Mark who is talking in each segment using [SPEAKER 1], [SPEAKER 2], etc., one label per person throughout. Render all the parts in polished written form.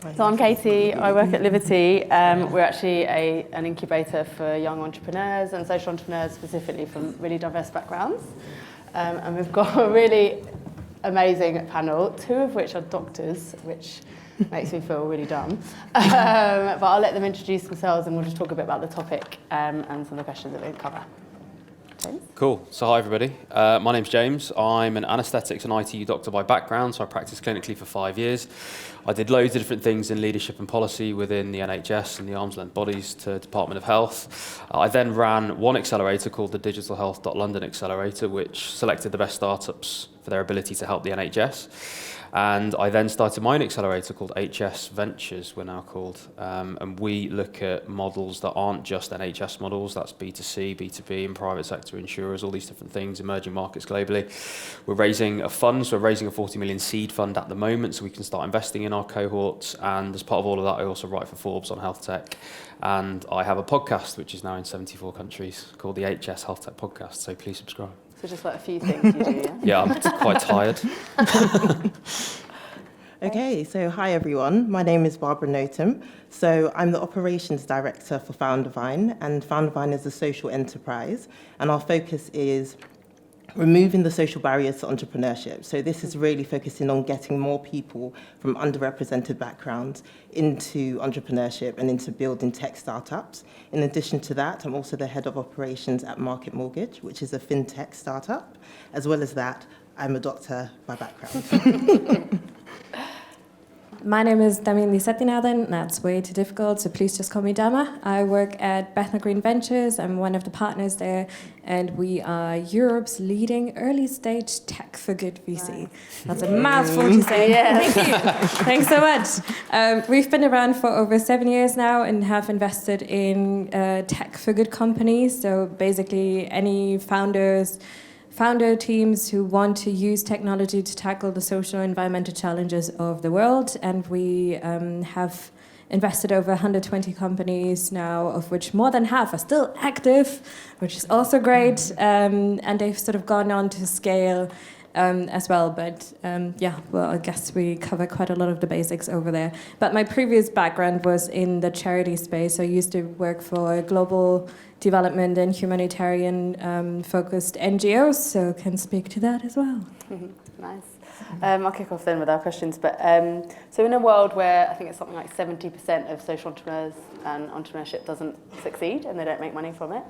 [SPEAKER 1] So I'm Katie, I work at Liberty. We're actually an incubator for young entrepreneurs and social entrepreneurs specifically from really diverse backgrounds. And we've got a really amazing panel, two of which are doctors, which makes me feel really dumb. But I'll let them introduce themselves and we'll just talk a bit about the topic and some of the questions that we cover. James?
[SPEAKER 2] Cool. So hi everybody. My name's James. I'm an anaesthetics and ITU doctor by background, so I practiced clinically for 5 years. I did loads of different things in leadership and policy within the NHS and the arm's length bodies to Department of Health. I then ran one accelerator called the Digital Health London Accelerator, which selected the best startups for their ability to help the NHS. And I then started my own accelerator called HS Ventures, we're now called. And we look at models that aren't just NHS models, that's B2C, B2B, and private sector insurers, all these different things, emerging markets globally. We're raising a fund, so we're raising a 40 million seed fund at the moment, so we can start investing in our cohorts. And as part of all of that, I also write for Forbes on health tech. And I have a podcast, which is now in 74 countries, called the HS Health Tech Podcast, so please subscribe.
[SPEAKER 1] So just like a few things you do, yeah?
[SPEAKER 2] Yeah, I'm quite tired.
[SPEAKER 3] Okay, so hi everyone. My name is Barbara Notum. So I'm the operations director for Foundervine, and Foundervine is a social enterprise, and our focus is removing the social barriers to entrepreneurship. So this is really focusing on getting more people from underrepresented backgrounds into entrepreneurship and into building tech startups. In addition to that, I'm also the head of operations at Market Mortgage, which is a fintech startup. As well as that, I'm a doctor by background.
[SPEAKER 4] My name is Damian Lisettinathan. That's way too difficult, so please just call me Dama. I work at Bethnal Green Ventures. I'm one of the partners there, and we are Europe's leading early-stage tech for good VC. Nice. That's a mouthful to say. Yeah. Thank you. Thanks so much. We've been around for over 7 years now and have invested in tech for good companies. So basically, any founder teams who want to use technology to tackle the social and environmental challenges of the world. And we have invested over 120 companies now, of which more than half are still active, which is also great. And they've sort of gone on to scale as well. But I guess we cover quite a lot of the basics over there. But my previous background was in the charity space. I used to work for global development and humanitarian focused NGOs, so can speak to that as well.
[SPEAKER 1] Nice. I'll kick off then with our questions. But so in a world where I think it's something like 70% of social entrepreneurs and entrepreneurship doesn't succeed and they don't make money from it,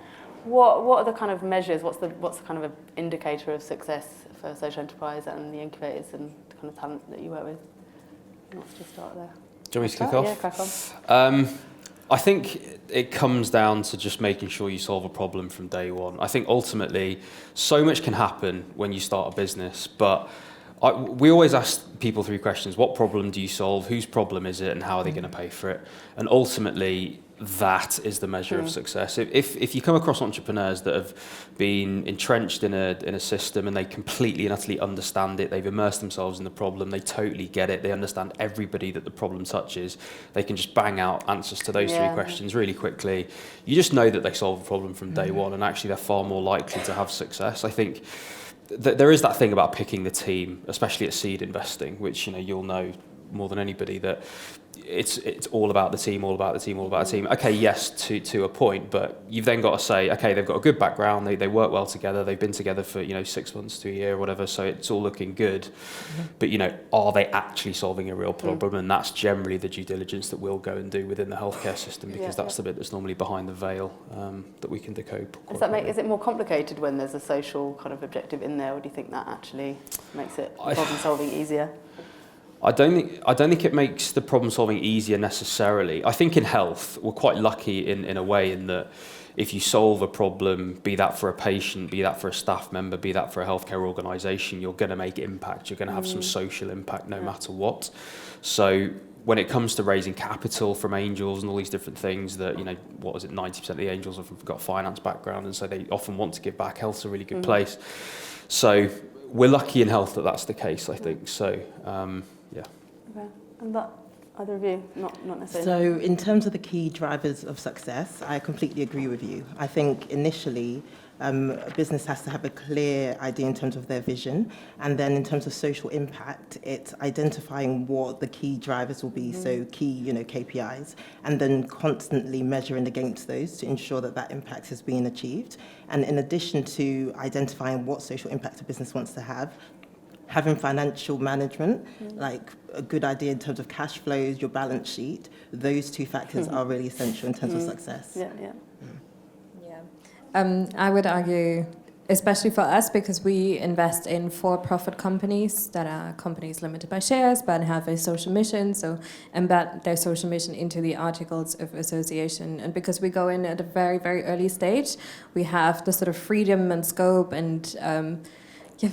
[SPEAKER 1] what are the kind of measures? What's the kind of an indicator of success for social enterprise and the incubators and the kind of talent that you work with? Who wants to start there?
[SPEAKER 2] Do you want me to kick off?
[SPEAKER 1] Yeah, crack on.
[SPEAKER 2] I think it comes down to just making sure you solve a problem from day one. I think ultimately so much can happen when you start a business, but we always ask people 3 questions. What problem do you solve? Whose problem is it? And how are they going to pay for it? And ultimately, that is the measure of success. If you come across entrepreneurs that have been entrenched in a system and they completely and utterly understand it, they've immersed themselves in the problem, they totally get it, they understand everybody that the problem touches, they can just bang out answers to those 3 questions really quickly. You just know that they solve a problem from day one, and actually they're far more likely to have success. I think there is that thing about picking the team, especially at seed investing, which you'll know more than anybody, that it's all about the team, all about the team, all about the team. Okay, yes, to a point, but you've then got to say, okay, they've got a good background, they work well together, they've been together for 6 months to a year or whatever, so it's all looking good. But are they actually solving a real problem? And that's generally the due diligence that we'll go and do within the healthcare system, because that's the bit that's normally behind the veil that we can decode.
[SPEAKER 1] Is it more complicated when there's a social kind of objective in there, or do you think that actually makes it problem solving easier?
[SPEAKER 2] I don't think it makes the problem solving easier necessarily. I think in health, we're quite lucky in a way in that if you solve a problem, be that for a patient, be that for a staff member, be that for a healthcare organisation, you're going to make impact. You're going to have some social impact no matter what. So when it comes to raising capital from angels and all these different things that, 90% of the angels have got a finance background, and so they often want to give back. Health's a really good place. So we're lucky in health that that's the case, I think. So, yeah.
[SPEAKER 1] Okay. And that Either of you? Not necessarily.
[SPEAKER 3] So in terms of the key drivers of success, I completely agree with you. I think initially a business has to have a clear idea in terms of their vision, and then in terms of social impact, it's identifying what the key drivers will be, so key, KPIs, and then constantly measuring against those to ensure that that impact is being achieved. And in addition to identifying what social impact a business wants to have, having financial management, like a good idea in terms of cash flows, your balance sheet, those two factors are really essential in terms of success.
[SPEAKER 1] Yeah.
[SPEAKER 4] I would argue, especially for us, because we invest in for-profit companies that are companies limited by shares but have a social mission, so embed their social mission into the articles of association. And because we go in at a very, very early stage, we have the sort of freedom and scope and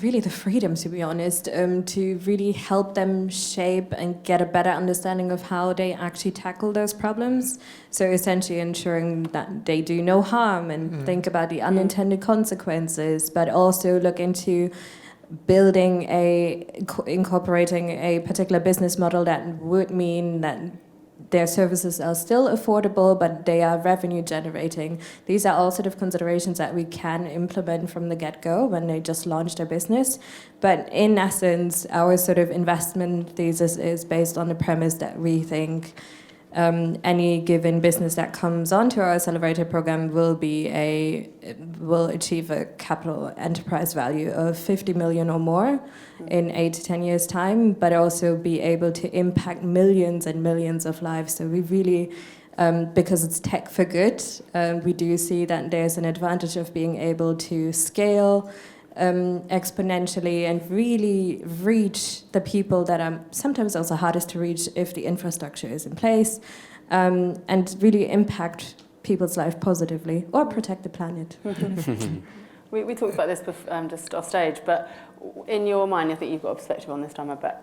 [SPEAKER 4] really the freedom, to be honest, to really help them shape and get a better understanding of how they actually tackle those problems. So essentially ensuring that they do no harm and think about the unintended consequences, but also look into incorporating a particular business model that would mean that their services are still affordable, but they are revenue generating. These are all sort of considerations that we can implement from the get-go when they just launch their business. But in essence, our sort of investment thesis is based on the premise that we think any given business that comes onto our accelerator program will achieve a capital enterprise value of 50 million or more in 8 to 10 years' time, but also be able to impact millions and millions of lives. So we really, because it's tech for good, we do see that there's an advantage of being able to scale exponentially and really reach the people that are sometimes also hardest to reach if the infrastructure is in place, and really impact people's life positively or protect the planet.
[SPEAKER 1] We talked about this just off stage, but in your mind, I think you've got a perspective on this, Dama, but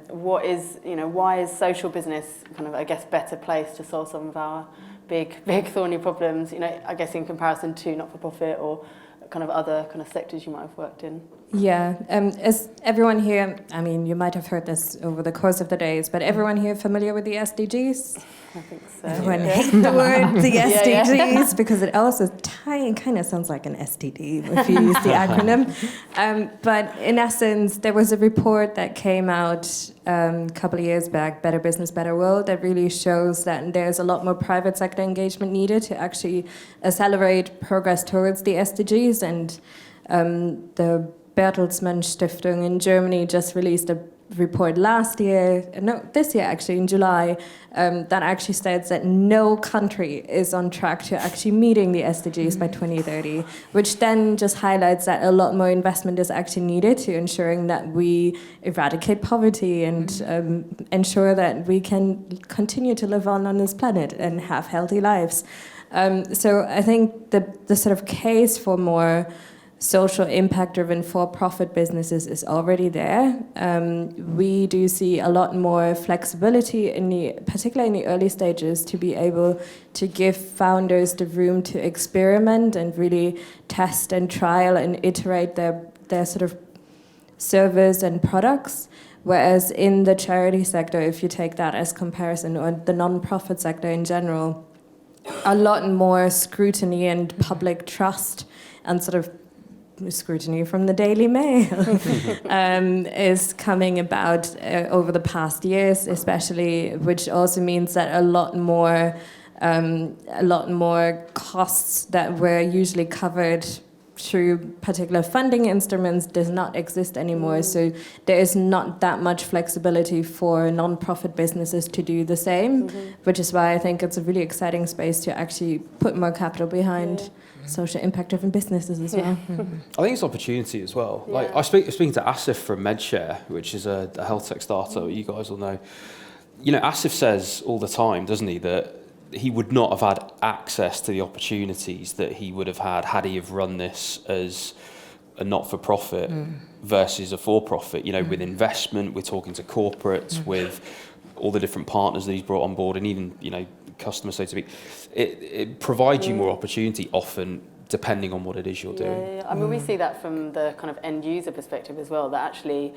[SPEAKER 1] why is social business kind of, I guess, better placed to solve some of our big thorny problems, I guess in comparison to not-for-profit or kind of other kind of sectors you might have worked in?
[SPEAKER 4] Yeah, as everyone here, I mean, you might have heard this over the course of the days, but everyone here familiar with the SDGs?
[SPEAKER 1] I think so.
[SPEAKER 4] Everyone hates the word the SDGs because it also kind of sounds like an STD if you use the acronym. But in essence, there was a report that came out a couple of years back, Better Business, Better World, that really shows that there's a lot more private sector engagement needed to actually accelerate progress towards the SDGs. And the Bertelsmann Stiftung in Germany just released a report this year actually, in July, that actually states that no country is on track to actually meeting the SDGs by 2030, which then just highlights that a lot more investment is actually needed to ensuring that we eradicate poverty and ensure that we can continue to live on this planet and have healthy lives. So I think the sort of case for more social impact-driven for-profit businesses is already there. We do see a lot more flexibility, particularly in the early stages, to be able to give founders the room to experiment and really test and trial and iterate their sort of service and products. Whereas in the charity sector, if you take that as comparison, or the non-profit sector in general, a lot more scrutiny and public trust and sort of scrutiny from the Daily Mail is coming about over the past years, especially, which also means that a lot more costs that were usually covered through particular funding instruments does not exist anymore. So there is not that much flexibility for non-profit businesses to do the same, which is why I think it's a really exciting space to actually put more capital behind social impact-driven businesses as well.
[SPEAKER 2] I think it's opportunity as well. Like I speaking to Asif from MedShare, which is a health tech startup you guys will know. Asif says all the time, doesn't he, that he would not have had access to the opportunities that he would have had he have run this as a not-for-profit versus a for-profit. With investment, we're talking to corporates, with all the different partners that he's brought on board, and even customers, so to speak. It provides you more opportunity often, depending on what it is you're doing.
[SPEAKER 1] I mean, we see that from the kind of end user perspective as well, that actually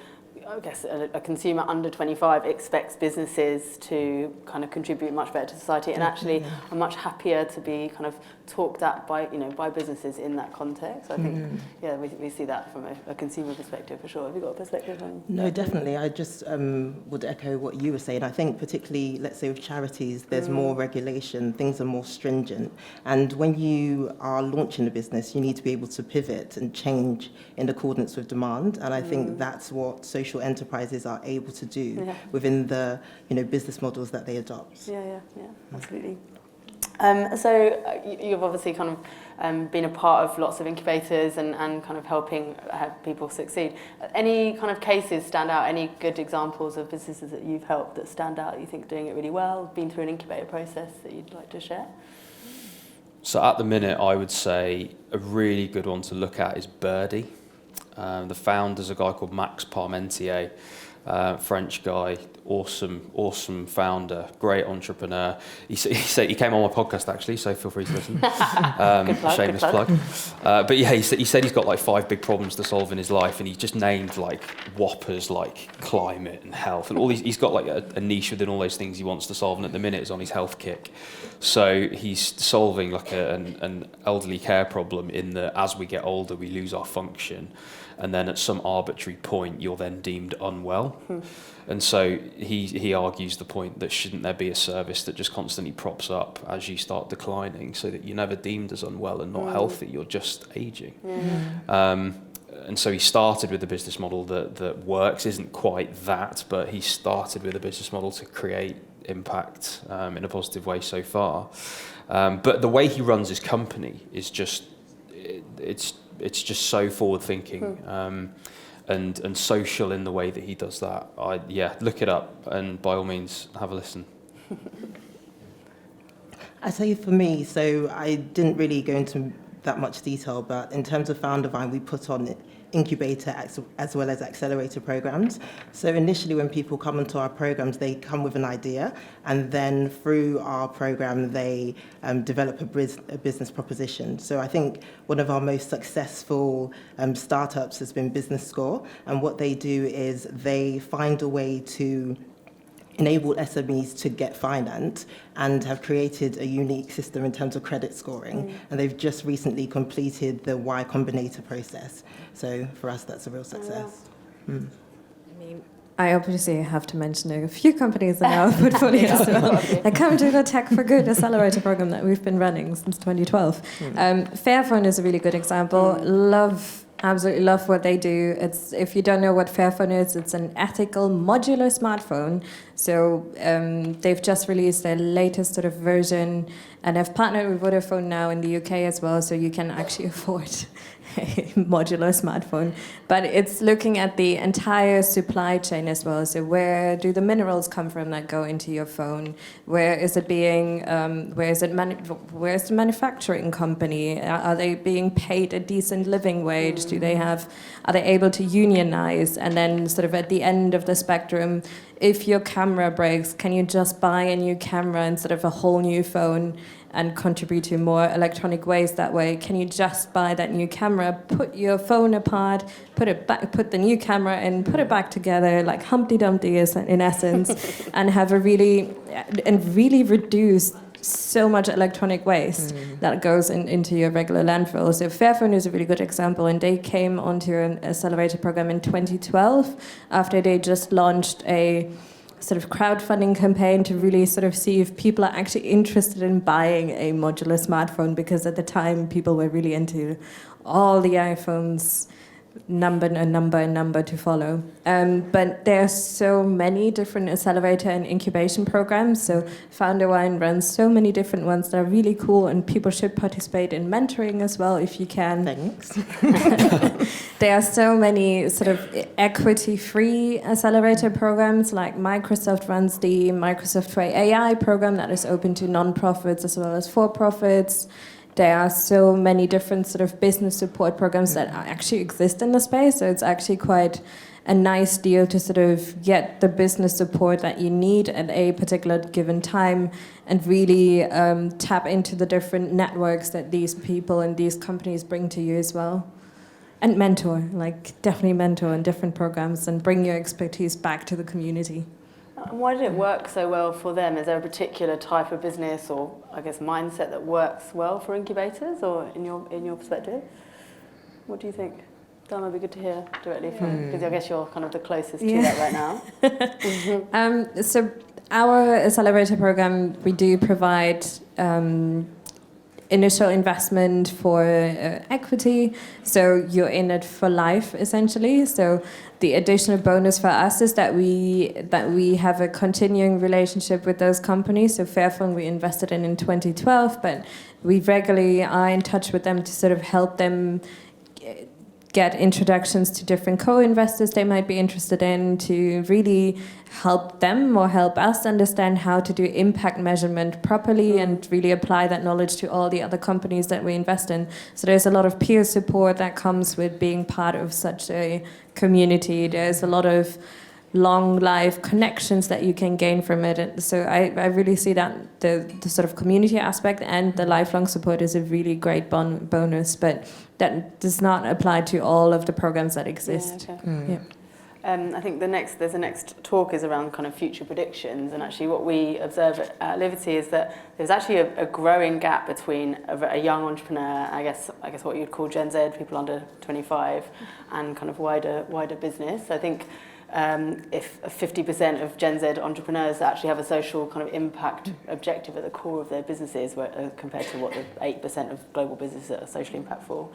[SPEAKER 1] I guess a consumer under 25 expects businesses to kind of contribute much better to society, and actually are much happier to be kind of talked at by businesses in that context. I think we see that from a consumer perspective for sure. Have you got a perspective on?
[SPEAKER 3] No, definitely. I just would echo what you were saying. I think particularly, let's say with charities, there's more regulation, things are more stringent, and when you are launching a business, you need to be able to pivot and change in accordance with demand. And I think that's what social enterprises are able to do within the business models that they adopt.
[SPEAKER 1] Yeah, absolutely. So you've obviously kind of been a part of lots of incubators and kind of helping have people succeed. Any kind of cases stand out? Any good examples of businesses that you've helped that stand out, you think doing it really well, been through an incubator process that you'd like to share?
[SPEAKER 2] So at the minute, I would say a really good one to look at is Birdie. The founder's a guy called Max Parmentier, French guy, awesome founder, great entrepreneur. He came on my podcast actually, so feel free to listen.
[SPEAKER 1] Good plug,
[SPEAKER 2] shameless
[SPEAKER 1] good plug.
[SPEAKER 2] But yeah, he said he's got like 5 big problems to solve in his life, and he just named like whoppers like climate and health and all these. He's got like a niche within all those things he wants to solve, and at the minute is on his health kick. So he's solving like an elderly care problem in that as we get older we lose our function, and then at some arbitrary point you're then deemed unwell. And so he argues the point that shouldn't there be a service that just constantly props up as you start declining, so that you're never deemed as unwell and not healthy, you're just aging. And so he started with a business model that works, isn't quite that, but he started with a business model to create impact in a positive way so far. But the way he runs his company is just, it's just so forward thinking. And social in the way that he does that. Look it up and by all means have a listen.
[SPEAKER 3] I say for me, so I didn't really go into that much detail, but in terms of Foundervine, we put on incubator as well as accelerator programs. So initially when people come into our programs, they come with an idea, and then through our program they develop a business proposition. So I think one of our most successful startups has been Business Score, and what they do is they find a way to enable SMEs to get finance and have created a unique system in terms of credit scoring. And they've just recently completed the Y Combinator process. So for us, that's a real success.
[SPEAKER 4] I mean, I obviously have to mention a few companies in our portfolio as well that come to the Tech for Good Accelerator program that we've been running since 2012. Fairphone is a really good example. Absolutely love what they do. It's, if you don't know what Fairphone is, it's an ethical modular smartphone. So they've just released their latest sort of version, and have partnered with Vodafone now in the UK as well, so you can actually afford a modular smartphone. But it's looking at the entire supply chain as well. So where do the minerals come from that go into your phone? Where is it being? Where's the manufacturing company? Are they being paid a decent living wage? Are they able to unionize? And then sort of at the end of the spectrum, if your camera breaks, can you just buy a new camera instead of a whole new phone and contribute to more electronic waste that way? Can you just buy that new camera, put your phone apart, put it back, put the new camera in, put it back together, like Humpty Dumpty is in essence, and have really reduce so much electronic waste that goes into your regular landfill. So Fairphone is a really good example, and they came onto an accelerator program in 2012 after they just launched a sort of crowdfunding campaign to really sort of see if people are actually interested in buying a modular smartphone, because at the time people were really into all the iPhones, number to follow. But there are so many different accelerator and incubation programs. So Foundervine runs so many different ones that are really cool, and people should participate in mentoring as well if you can.
[SPEAKER 3] Thanks.
[SPEAKER 4] There are so many sort of equity-free accelerator programs, like Microsoft runs the Microsoft for AI program that is open to non-profits as well as for-profits. There are so many different sort of business support programs that actually exist in the space, so it's actually quite a nice deal to sort of get the business support that you need at a particular given time, and really tap into the different networks that these people and these companies bring to you as well. And mentor, like definitely mentor in different programs and bring your expertise back to the community.
[SPEAKER 1] And why did it work so well for them? Is there a particular type of business or, I guess, mindset that works well for incubators, or in your perspective? What do you think? Dan, would be good to hear directly from, because I guess you're kind of the closest to that right now.
[SPEAKER 4] So our accelerator program, we do provide initial investment for equity, so you're in it for life essentially. So the additional bonus for us is that we have a continuing relationship with those companies. So Fairphone we invested in 2012, but we regularly are in touch with them to sort of help them get introductions to different co-investors they might be interested in, to really help them or help us understand how to do impact measurement properly and really apply that knowledge to all the other companies that we invest in. So there's a lot of peer support that comes with being part of such a community. There's a lot of long life connections that you can gain from it. And so I really see that the sort of community aspect and the lifelong support is a really great bonus, but that does not apply to all of the programs that exist.
[SPEAKER 1] Yeah, okay. I think there's a next talk is around kind of future predictions, and actually what we observe at Liberty is that there's actually a growing gap between a young entrepreneur, I guess what you'd call Gen Z, people under 25, and kind of wider business. I think if 50% of Gen Z entrepreneurs actually have a social kind of impact objective at the core of their businesses, compared to what the 8% of global businesses are socially impactful.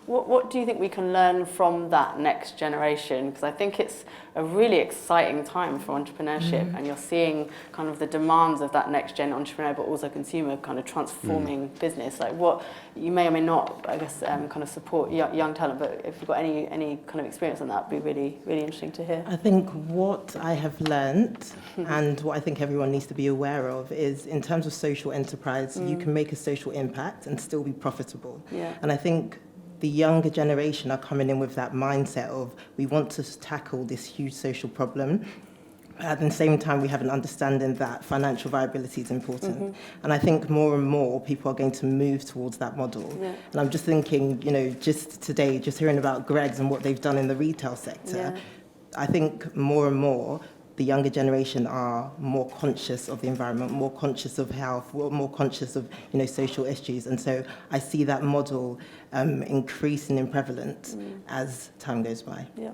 [SPEAKER 1] What do you think we can learn from that next generation? Because I think it's a really exciting time for entrepreneurship, and you're seeing kind of the demands of that next gen entrepreneur, but also consumer kind of transforming business. Like what you may or may not, I guess, kind of support young talent, but if you've got any kind of experience on that, it'd be really, really interesting to hear.
[SPEAKER 3] I think what I have learnt and what I think everyone needs to be aware of is, in terms of social enterprise, you can make a social impact and still be profitable.
[SPEAKER 1] Yeah.
[SPEAKER 3] And I think the younger generation are coming in with that mindset of, we want to tackle this huge social problem. At the same time, we have an understanding that financial viability is important. And I think more and more people are going to move towards that model. Yeah. And I'm just thinking, just today, just hearing about Greggs and what they've done in the retail sector, I think more and more the younger generation are more conscious of the environment, more conscious of health, more conscious of social issues, and so I see that model increasing in prevalence as time goes by.
[SPEAKER 1] Yeah.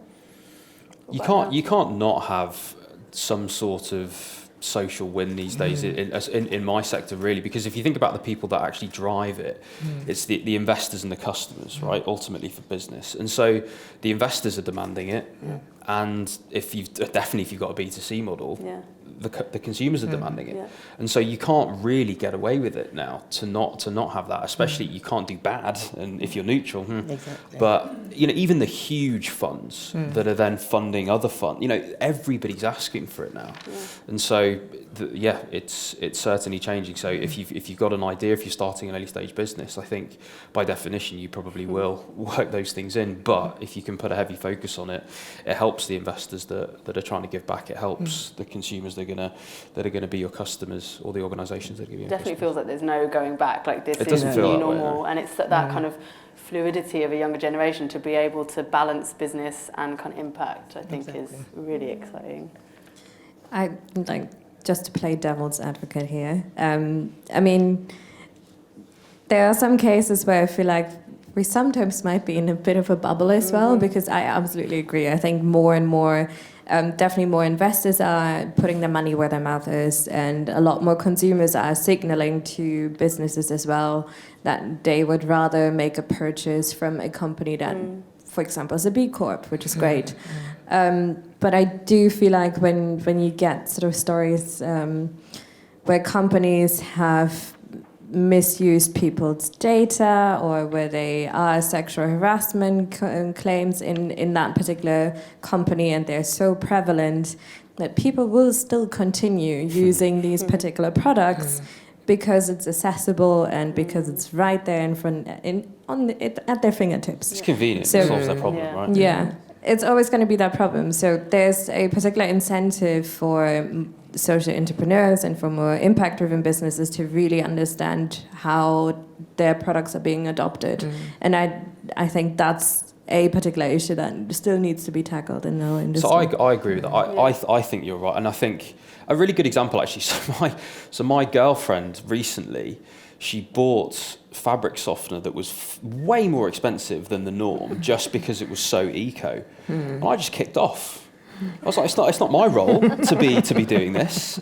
[SPEAKER 2] You can't not have some sort of social win these days in my sector, really, because if you think about the people that actually drive it, it's the investors and the customers, right, ultimately for business. And so the investors are demanding it, and if you've got a B2C model, the consumers are demanding it. And so you can't really get away with it now to not have that, especially you can't do bad, and if you're neutral.
[SPEAKER 3] Exactly.
[SPEAKER 2] But even the huge funds that are then funding other funds, everybody's asking for it now. And so it's certainly changing. So if you've got an idea, if you're starting an early stage business, I think by definition you probably will work those things in. But if you can put a heavy focus on it, it helps the investors that are trying to give back. It helps the consumers that are gonna be your customers, or the organisations that are giving you.
[SPEAKER 1] Definitely feels like there's no going back. Like this
[SPEAKER 2] it
[SPEAKER 1] is the new normal,
[SPEAKER 2] way, no.
[SPEAKER 1] and it's that kind of fluidity of a younger generation to be able to balance business and kind of impact. I think is really exciting.
[SPEAKER 4] I like, just to play devil's advocate here. I mean, there are some cases where I feel like we sometimes might be in a bit of a bubble as well, because I absolutely agree. I think more and more, definitely more investors are putting their money where their mouth is, and a lot more consumers are signaling to businesses as well that they would rather make a purchase from a company that, for example, is a B Corp, which is great. But I do feel like when you get sort of stories where companies have misused people's data, or where they are sexual harassment claims in that particular company, and they're so prevalent that people will still continue using these particular products because it's accessible and because it's right there in front, at their fingertips.
[SPEAKER 2] It's convenient.
[SPEAKER 4] So,
[SPEAKER 2] it solves their problem, right?
[SPEAKER 4] Yeah, it's always going to be that problem. So there's a particular incentive for social entrepreneurs and for more impact-driven businesses to really understand how their products are being adopted. And I think that's a particular issue that still needs to be tackled in our industry.
[SPEAKER 2] So I agree with that. I think you're right, and I think a really good example actually. So my girlfriend recently, she bought fabric softener that was way more expensive than the norm just because it was so eco, and I just kicked off. I was like, it's not my role to be doing this.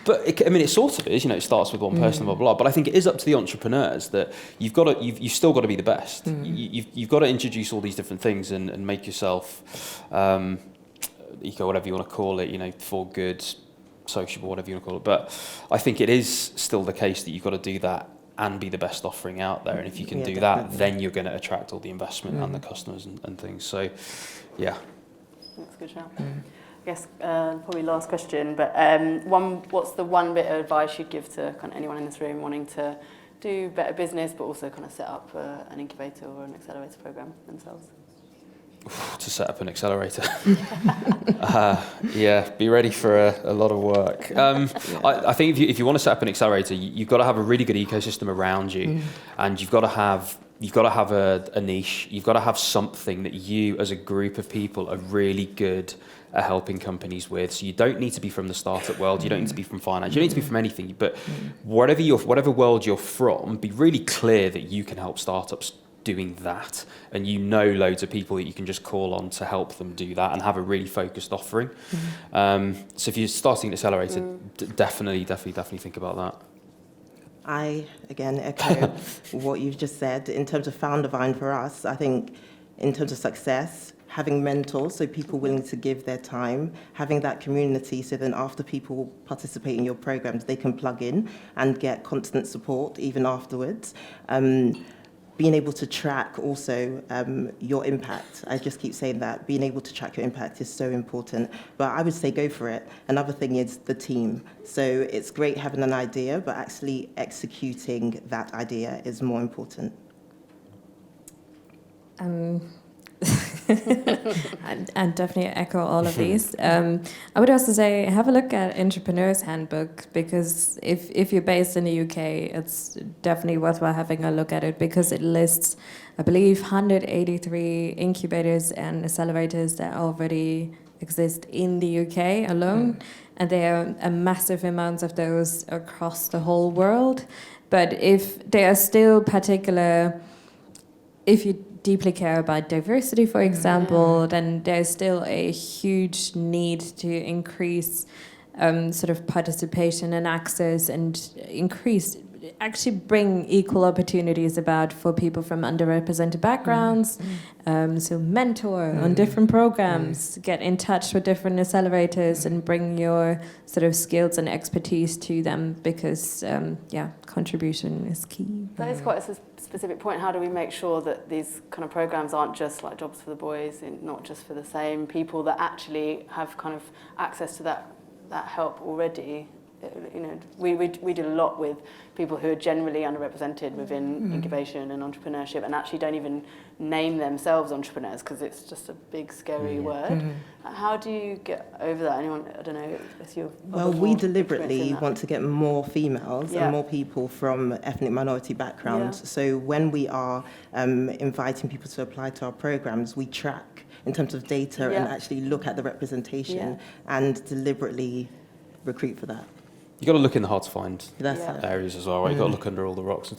[SPEAKER 2] But it sort of is, it starts with one person, blah, blah, blah. But I think it is up to the entrepreneurs that you've still got to be the best. You've got to introduce all these different things and make yourself, eco, whatever you want to call it, for good, sociable, whatever you want to call it. But I think it is still the case that you've got to do that and be the best offering out there. And if you can do that, then you're going to attract all the investment and the customers and things. So, yeah.
[SPEAKER 1] That's a good shout. I guess probably last question, but what's the one bit of advice you'd give to kind of anyone in this room wanting to do better business, but also kind of set up an incubator or an accelerator program themselves?
[SPEAKER 2] To set up an accelerator. Be ready for a lot of work. I think if you want to set up an accelerator, you've got to have a really good ecosystem around you, and you've got to have a niche. You've got to have something that you, as a group of people, are really good at helping companies with. So you don't need to be from the startup world. You don't need to be from finance. You don't need to be from anything. But whatever world you're from, be really clear that you can help startups doing that, and loads of people that you can just call on to help them do that, and have a really focused offering. So if you're starting an accelerator, definitely think about that.
[SPEAKER 3] I, again, echo what you've just said. In terms of Foundervine for us, I think in terms of success, having mentors, so people willing to give their time, having that community, so then after people participate in your programs, they can plug in and get constant support even afterwards. Being able to track also your impact. I just keep saying that. Being able to track your impact is so important. But I would say go for it. Another thing is the team. So it's great having an idea, but actually executing that idea is more important.
[SPEAKER 4] And definitely echo all of these. I would also say have a look at Entrepreneur's Handbook, because if you're based in the UK, it's definitely worthwhile having a look at it, because it lists, I believe, 183 incubators and accelerators that already exist in the UK alone, and there are a massive amounts of those across the whole world. But if they are still if you deeply care about diversity, for example, then there's still a huge need to increase sort of participation and access, and actually bring equal opportunities about for people from underrepresented backgrounds. So mentor on different programs, get in touch with different accelerators and bring your sort of skills and expertise to them, because contribution is key.
[SPEAKER 1] That is quite a specific point. How do we make sure that these kind of programs aren't just like jobs for the boys, and not just for the same people that actually have kind of access to that help already? We do a lot with people who are generally underrepresented within incubation and entrepreneurship, and actually don't even name themselves entrepreneurs because it's just a big scary word. How do you get over that? Anyone? I don't know.
[SPEAKER 3] Well, we deliberately want to get more females and more people from ethnic minority backgrounds. So when we are inviting people to apply to our programs, we track in terms of data and actually look at the representation and deliberately recruit for that.
[SPEAKER 2] You've got to look in the hard to find areas as well, right? You've got to look under all the rocks.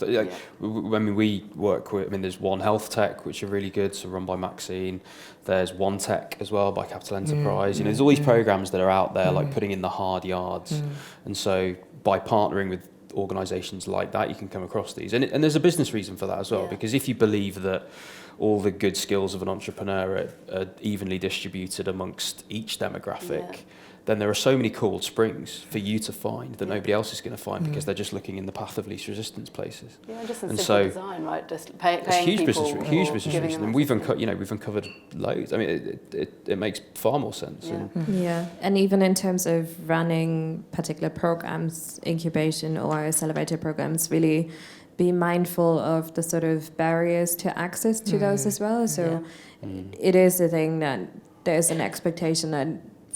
[SPEAKER 2] We work with, there's One Health Tech, which are really good, so run by Maxine. There's One Tech as well by Capital Enterprise. There's all these programs that are out there, like putting in the hard yards. And so by partnering with organisations like that, you can come across these. And there's a business reason for that as well, because if you believe that all the good skills of an entrepreneur are evenly distributed amongst each demographic, then there are so many cold springs for you to find that nobody else is going to find, because they're just looking in the path of least resistance places.
[SPEAKER 1] Yeah, just a simple design, right? Just paying
[SPEAKER 2] huge
[SPEAKER 1] people.
[SPEAKER 2] Huge business reason, and we've uncovered loads. It makes far more sense.
[SPEAKER 4] And even in terms of running particular programs, incubation or accelerator programs, really be mindful of the sort of barriers to access to those as well. So it is a thing that there's an expectation that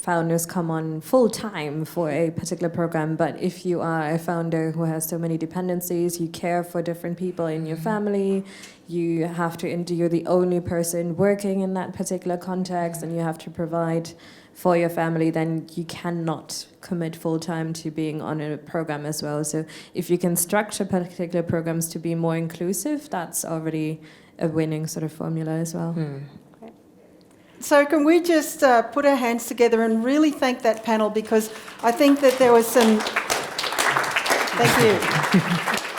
[SPEAKER 4] founders come on full time for a particular program, but if you are a founder who has so many dependencies, you care for different people in your family, you have to, and you're the only person working in that particular context, and you have to provide for your family, then you cannot commit full time to being on a program as well. So if you can structure particular programs to be more inclusive, that's already a winning sort of formula as well.
[SPEAKER 5] So can we just put our hands together and really thank that panel, because I think that there was some... Thank you.